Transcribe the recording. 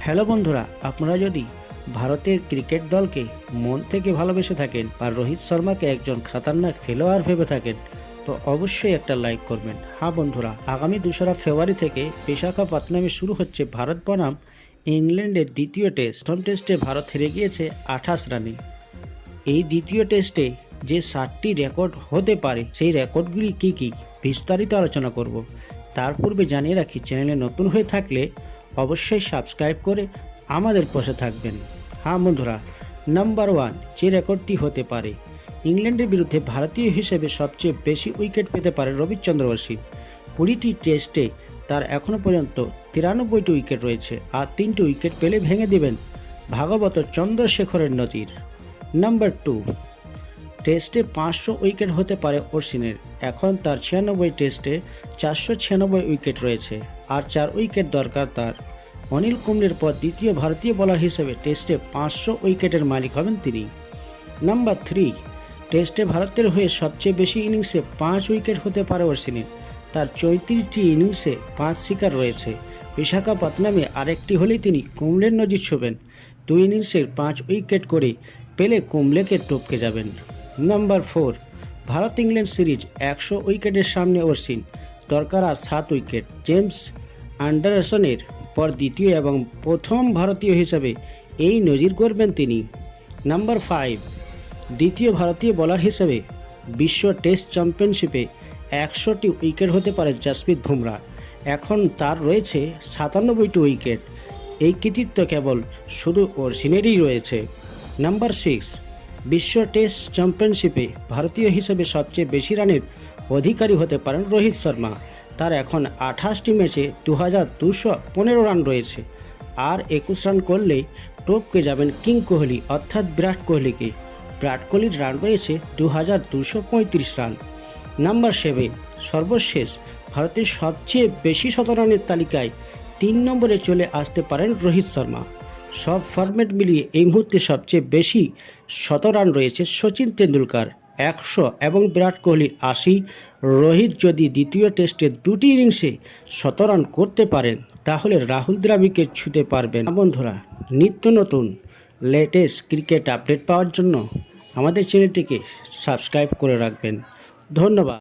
Hello বন্ধুরা, আপনারা যদি ভারতের ক্রিকেট দলকে মন থেকে ভালোবেসে থাকেন বা রোহিত শর্মাকে একজন খতরনাক খেলোয়াড় ভেবে থাকেন তো অবশ্যই একটা লাইক করবেন। হ্যাঁ বন্ধুরা, আগামী 2রা ফেব্রুয়ারি থেকে বিশাখাপত্তনমে শুরু হচ্ছে ভারত বনাম ইংল্যান্ডের দ্বিতীয় টেস্ট। প্রথম টেস্টে ভারত হেরে গিয়েছে 28 রানে। এই দ্বিতীয় টেস্টে যে 7টি রেকর্ড হতে পারে সেই রেকর্ডগুলি কী কী বিস্তারিত আলোচনা করব। তার পূর্বে জানিয়ে রাখি, চ্যানেলে নতুন হয়ে থাকলে অবশ্যই সাবস্ক্রাইব করে আমাদের পাশে থাকবেন। হ্যাঁ বন্ধুরা, নাম্বার 1 যে রেকর্ডটি হতে পারে, ইংল্যান্ডের বিরুদ্ধে ভারতীয় হিসেবে সবচেয়ে বেশি উইকেট পেতে পারে রবিচন্দ্র অশ্বিন। 20টি টেস্টে তার এখনও পর্যন্ত 93টি উইকেট রয়েছে, আর 3টি উইকেট পেলে ভেঙে দেবেন ভাগবত চন্দ্রশেখরের নজির। নাম্বার 2 টেস্টে 500 উইকেট হতে পারে অশ্বিনের। এখন তার 96 টেস্টে 496 উইকেট রয়েছে, আর 4 উইকেট দরকার তার। অনিল কুম্বলের পর দ্বিতীয় ভারতীয় বোলার হিসেবে টেস্টে 500 উইকেটের মালিক হবেন তিনি। নাম্বার 3 টেস্টে ভারতের হয়ে সবচেয়ে বেশি ইনিংসে 5 উইকেট হতে পারে অশ্বিনের। তার 34টি ইনিংসে 5 শিকার রয়েছে। বিশাখাপত্তনমে আরেকটি হলেই তিনি কুম্বলের নজির ছুঁবেন। 2 ইনিংসের 5 উইকেট করে পেলে কুম্বলেকে টপকে যাবেন। নাম্বার 4 ভারত ইংল্যান্ড সিরিজ 100 উইকেটের সামনে অশ্বিন, দরকার আর 7 উইকেট। জেমস অ্যান্ডারসনের পর দ্বিতীয় এবং প্রথম ভারতীয় হিসেবে এই নজির করবেন তিনি। নাম্বার 5 দ্বিতীয় ভারতীয় বোলার হিসেবে বিশ্ব টেস্ট চ্যাম্পিয়নশিপে 100টি উইকেট হতে পারে জসপ্রীত বুমরাহ। এখন তার রয়েছে 97টি উইকেট। এই কৃতিত্ব কেবল শুধু অশ্বিনেরই রয়েছে। নাম্বার 6 বিশ্ব টেস্ট চ্যাম্পিয়নশিপে ভারতীয় হিসেবে সবচেয়ে বেশি রানের অধিকারী হতে পারেন রোহিত শর্মা। তার এখন 28টি ম্যাচে 2215 রান রয়েছে, আর 21 রান করলেই টপকে যাবেন কিং কোহলি অর্থাৎ বিরাট কোহলিকে। বিরাট কোহলির রান রয়েছে 2235 রান। নাম্বার 7 সর্বশেষ ভারতের সবচেয়ে বেশি শতরানের তালিকায় 3 নম্বরে চলে আসতে পারেন রোহিত শর্মা। সব ফরম্যাট মিলিয়ে এই মুহূর্তে সবচেয়ে বেশি শতরান রয়েছে সচিন তেন্ডুলকার 100 এবং বিরাট কোহলির 80। রোহিত যদি দ্বিতীয় টেস্টে 2টি ইনিংসে শতরান করতে পারেন তাহলে রাহুল দ্রাবিড়কে ছুঁতে পারবেন। বন্ধুরা, নিত্য নতুন লেটেস্ট ক্রিকেট আপডেট পাওয়ার জন্য আমাদের চ্যানেলটিকে সাবস্ক্রাইব করে রাখবেন। ধন্যবাদ।